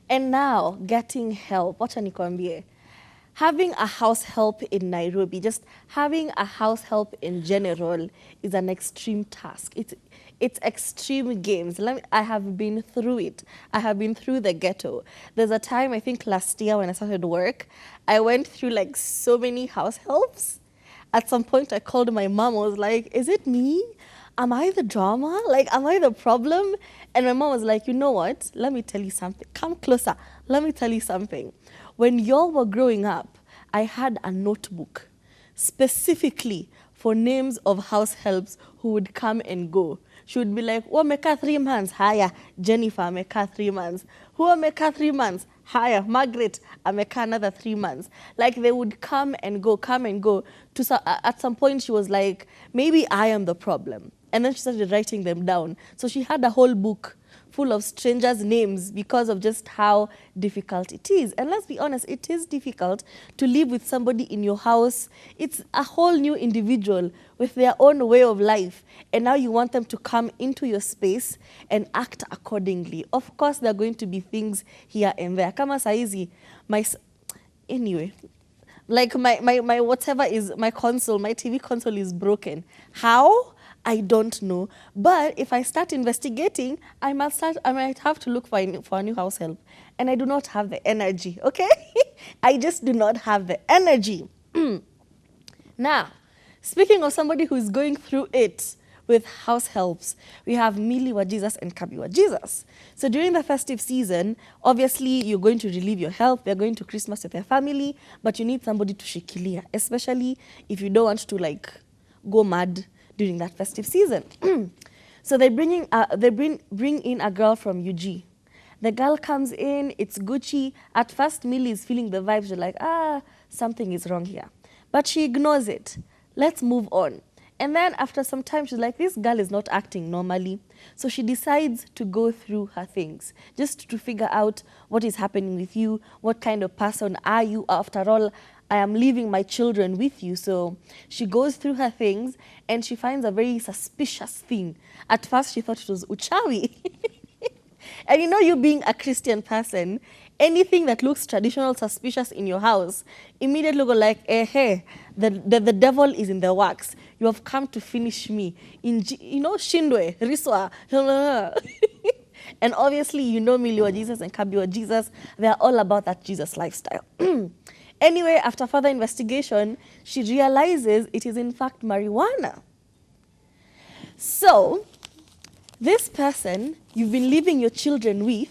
And now, getting help. Wacha nikwambie. Having a house help in Nairobi, just having a house help in general is an extreme task. It's extreme games. I have been through it. I have been through the ghetto. There's a time, I think last year when I started work, I went through like so many house helps. At some point, I called my mom. I was like, is it me? Am I the drama? Like, am I the problem? And my mom was like, you know what? Let me tell you something. Come closer. Let me tell you something. When y'all were growing up, I had a notebook specifically for names of house helps who would come and go. She would be like, who ameka 3 months? Haya, Jennifer ameka 3 months. Who ameka 3 months? Haya, Margaret ameka another 3 months. Like they would come and go, come and go. At some point she was like, maybe I am the problem. And then she started writing them down. So she had a whole book full of strangers' names because of just how difficult it is. And let's be honest, it is difficult to live with somebody in your house. It's a whole new individual with their own way of life. And now you want them to come into your space and act accordingly. Of course, there are going to be things here and there. Kama saizi, anyway, like my whatever is, my console, my TV console is broken. How? I don't know. But if I start investigating, I might have to look for a new house help. And I do not have the energy, okay? I just do not have the energy. Now, speaking of somebody who is going through it with house helps, we have Millie wa Jesus and Kabi wa Jesus. So during the festive season, obviously you're going to relieve your help, they're going to Christmas with their family, but you need somebody to shikilia, especially if you don't want to like go mad during that festive season. So they bring in a girl from UG. The girl comes in, it's Gucci. At first, Millie is feeling the vibes. You're like, something is wrong here. But she ignores it. Let's move on. And then after some time, she's like, this girl is not acting normally. So she decides to go through her things, just to figure out what is happening with you, what kind of person are you. After all, I am leaving my children with you. So she goes through her things and she finds a very suspicious thing. At first, she thought it was uchawi. And you know, you being a Christian person, anything that looks traditional, suspicious in your house, immediately go like, hey, the devil is in the works. You have come to finish me. Shindwe, Riswa. And obviously, you know Millie wa Jesus and Kabi wa Jesus. They are all about that Jesus lifestyle. Anyway, after further investigation, she realizes it is in fact marijuana. So, this person you've been leaving your children with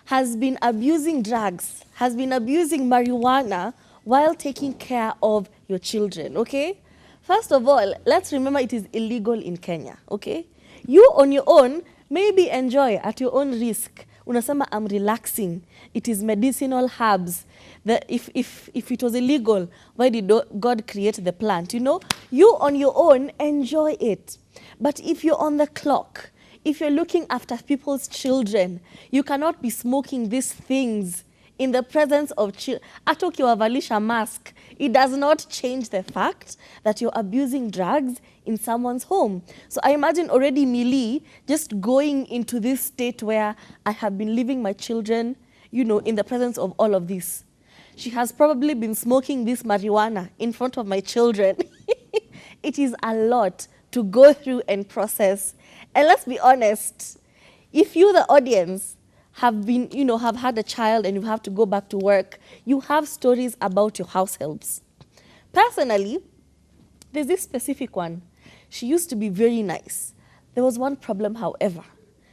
has been abusing drugs, has been abusing marijuana while taking care of your children, okay? First of all, let's remember it is illegal in Kenya, okay? You on your own, maybe enjoy at your own risk. Unasema, I'm relaxing. It is medicinal herbs. If it was illegal, why did God create the plant? You know, you on your own, enjoy it. But if you're on the clock, if you're looking after people's children, you cannot be smoking these things in the presence of children. Hata ukiwavalisha mask, it does not change the fact that you're abusing drugs in someone's home. So I imagine already Millie just going into this state where I have been leaving my children, you know, in the presence of all of this. She has probably been smoking this marijuana in front of my children. It is a lot to go through and process. And let's be honest, if you, the audience, have been, you know, have had a child and you have to go back to work, you have stories about your house helps. Personally, there's this specific one. She used to be very nice. There was one problem, however.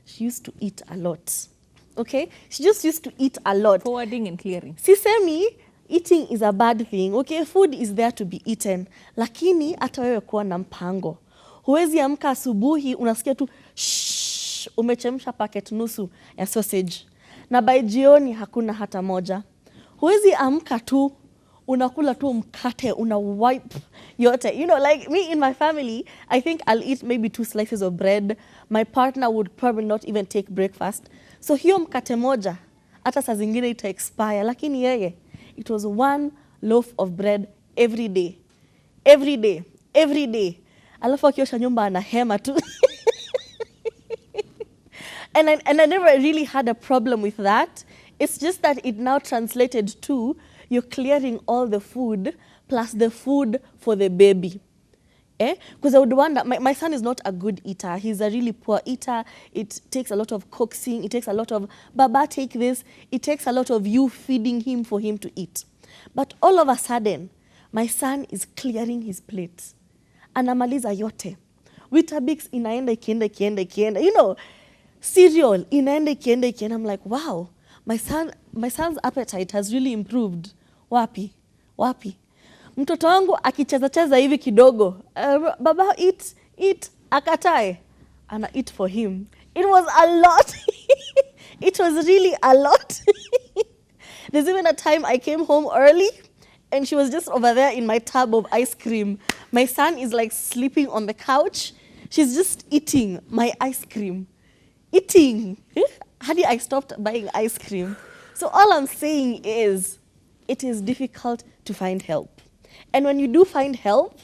She used to eat a lot. Okay? She just used to eat a lot. Forwarding and clearing. Sisemi, eating is a bad thing. Okay? Food is there to be eaten. Lakini, hata wewe kuwa na mpango. Huwezi amka asubuhi, unasikia tu, shhh, umechemsha packet nusu ya sausage. Na by jioni hakuna hata moja. Huwezi amka tu, unakula tu mkate, una wipe yote. You know, like me in my family, I think I'll eat maybe 2 slices of bread. My partner would probably not even take breakfast. So hiyo mkate moja, hata saa zingine ita expire. Lakini yeye, it was 1 loaf of bread every day. Every day. Every day. Alafu akiosha nyumba anahema tu. And I never really had a problem with that. It's just that it now translated to you're clearing all the food plus the food for the baby. Because I would wonder, my son is not a good eater. He's a really poor eater. It takes a lot of coaxing. It takes a lot of, Baba, take this. It takes a lot of you feeding him for him to eat. But all of a sudden, my son is clearing his plate. Anamaliza yote. Weetabix inaenda ikienda. You know, cereal inaenda ikienda. I'm like, wow, my son's appetite has really improved. Wapi? Mtoto wangu akicheza hivi kidogo, baba eat, akatae, ana eat for him. It was a lot. It was really a lot. There's even a time I came home early and she was just over there in my tub of ice cream. My son is like sleeping on the couch. She's just eating my ice cream. Eating. Hadi I stopped buying ice cream. So all I'm saying is, it is difficult to find help. And when you do find help,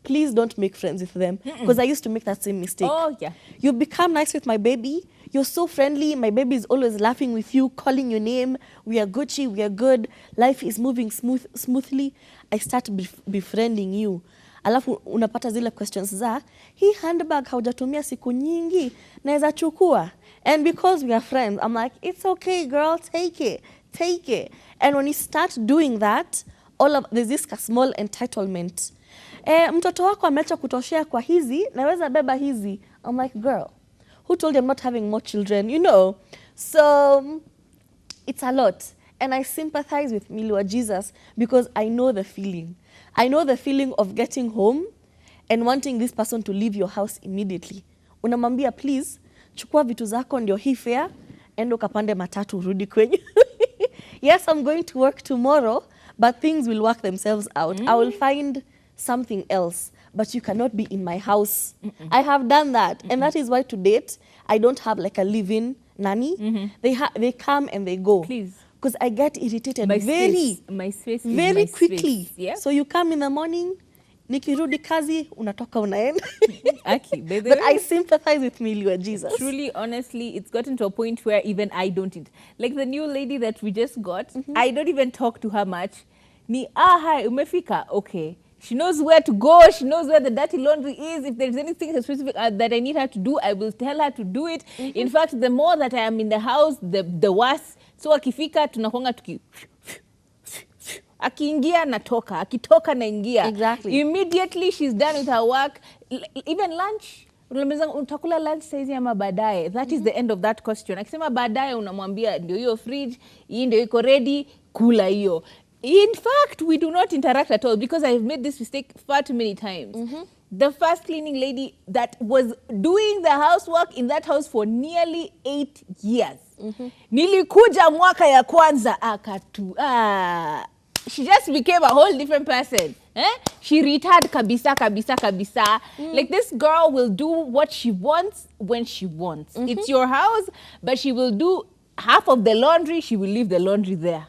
please don't make friends with them. Because I used to make that same mistake. Oh, yeah. You become nice with my baby. You're so friendly. My baby is always laughing with you, calling your name. We are Gucci, we are good. Life is moving smoothly. I start befriending you. Alafu unapata zile questions za, hii handbag haujatumia siku nyingi, naeza chukua. And because we are friends, I'm like, it's okay, girl, take it. And when you start doing that, there's this small entitlement. Mtoto wako ameacha kutoshea kwa hizi, naweza beba hizi. I'm like, girl, who told you I'm not having more children? You know? So, it's a lot. And I sympathize with Miliwa Jesus because I know the feeling. I know the feeling of getting home and wanting this person to leave your house immediately. Unamwambia, please, chukua vitu zako ndio hii fare, endo kapande matatu urudi kwenyu. Yes, I'm going to work tomorrow, but things will work themselves out. I will find something else, but you cannot be in my house. I have done that. And that is why to date, I don't have like a live-in nanny. They come and they go. Please. Because I get irritated My very space very quickly. Space. Yeah? So you come in the morning, nikirudi kazi, unatoka unaenda. Aki, but I sympathize with Miliwa Jesus. Truly, honestly, it's gotten to a point where even I don't eat. Like the new lady that we just got, I don't even talk to her much. Ni, hi, umefika? Okay. She knows where to go. She knows where the dirty laundry is. If there's anything specific that I need her to do, I will tell her to do it. In fact, the more that I am in the house, the worse. So akifika, tunakonga tuki... Akiingia natoka, akitoka naingia. Exactly. Immediately she's done with her work. Even lunch, utakula lunch saizi ama baadaye. That is the end of that question. Akisema baadaye unamwambia ndio hiyo fridge, hii ndio iko ready, kula hiyo. In fact, we do not interact at all because I've made this mistake far too many times. The first cleaning lady that was doing the housework in that house for nearly 8 years. Nilikuja mwaka ya kwanza akatu. She just became a whole different person. She retired kabisa. Like this girl will do what she wants when she wants. It's your house, but she will do half of the laundry. She will leave the laundry there.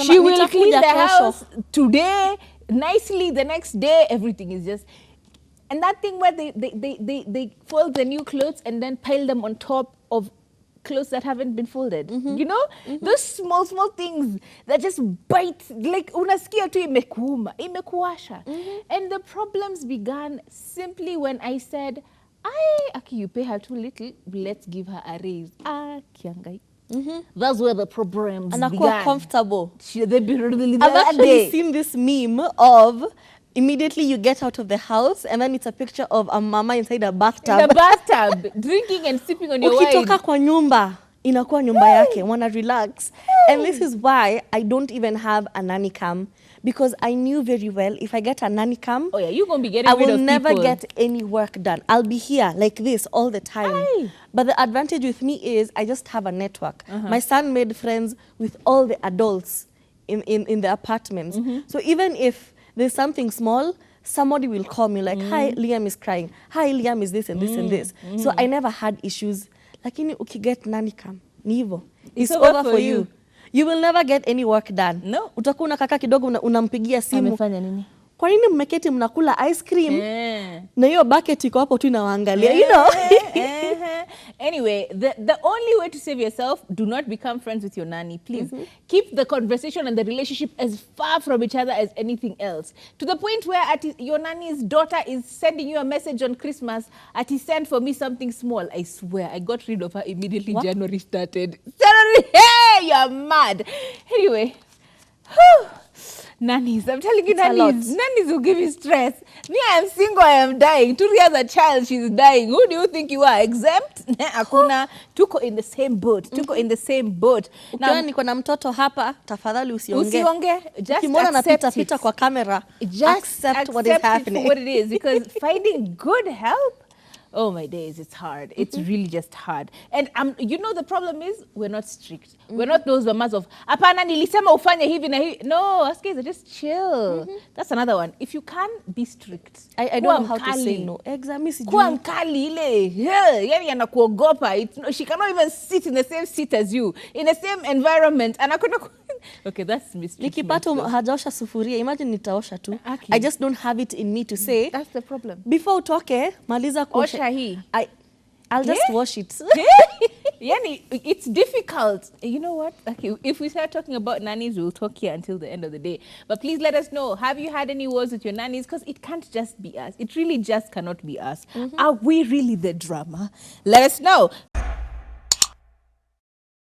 She will clean the house today, nicely, the next day, everything is just... And that thing where they fold the new clothes and then pile them on top of clothes that haven't been folded. You know? Those small things that just bite, like unasikia tu imekuasha. And the problems began simply when I said, Aki, you pay her too little, let's give her a raise. Kiangai. That's where the problems began. Comfortable. I've I've actually seen this meme of immediately you get out of the house and then it's a picture of a mama inside a bathtub. In the bathtub, drinking and sipping on your wine. Ukitoka kwa nyumba, inakuwa nyumba yake, wanna relax. And this is why I don't even have a nanny cam. Because I knew very well if I get a nanny cam, oh yeah, you're going to be getting rid of people. I will never get any work done. I'll be here like this all the time. Aye. But the advantage with me is I just have a network. My son made friends with all the adults in the apartments. So even if there's something small, somebody will call me like, hi, Liam is crying. Hi, Liam is this and this and this. So I never had issues. Lakini ukiget nanny cam, ni hivyo. It's over for you. You will never get any work done. No. Utakuwa unakaka kidogo unampigia simu. Amefanya nini? kwa nini mmeketi mnakula ice cream na hiyo bucket iko hapo tu inawaangalia, you know? Anyway, the only way to save yourself, do not become friends with your nanny, please. Keep the conversation and the relationship as far from each other as anything else, to the point where your nanny's daughter is sending you a message on Christmas, send for me something small. I swear, I got rid of her immediately. What? January started. January, hey, you're mad. Anyway, whew. Nannies, I'm telling you, nannies will give you stress. Me, I'm single, I am dying. 2 years a child, she's dying. Who do you think you are? Exempt? Akuna, tuko in the same boat. Tuko in the same boat. Ukiona niko na mtoto hapa, tafadhali usionge. Just Ukimwona accept napita pita it. kwa kamera, Just accept what is happening. it for what it is, because finding good help, oh my days, it's hard. It's really just hard. And you know, the problem is we're not strict. We're not those mamas of apana nilisema ufanye hivi na hivi. No, us guys are just chill. That's another one. If you can be strict, I don't know how to say no. Exam kuwa mkali ile, yani anakuogopa. She cannot even sit in the same seat as you, in the same environment. Okay, that's mistreatment. Nikipata hajaosha sufuria, imagine nitaosha tu. I just don't have it in me to say. That's the problem. Before utoke, maliza kuosha. I'll just wash it. Yani, it's difficult. You know what? Okay, if we start talking about nannies, we'll talk here until the end of the day. But please let us know, have you had any wars with your nannies? Because it can't just be us. It really just cannot be us. Are we really the drama? Let us know.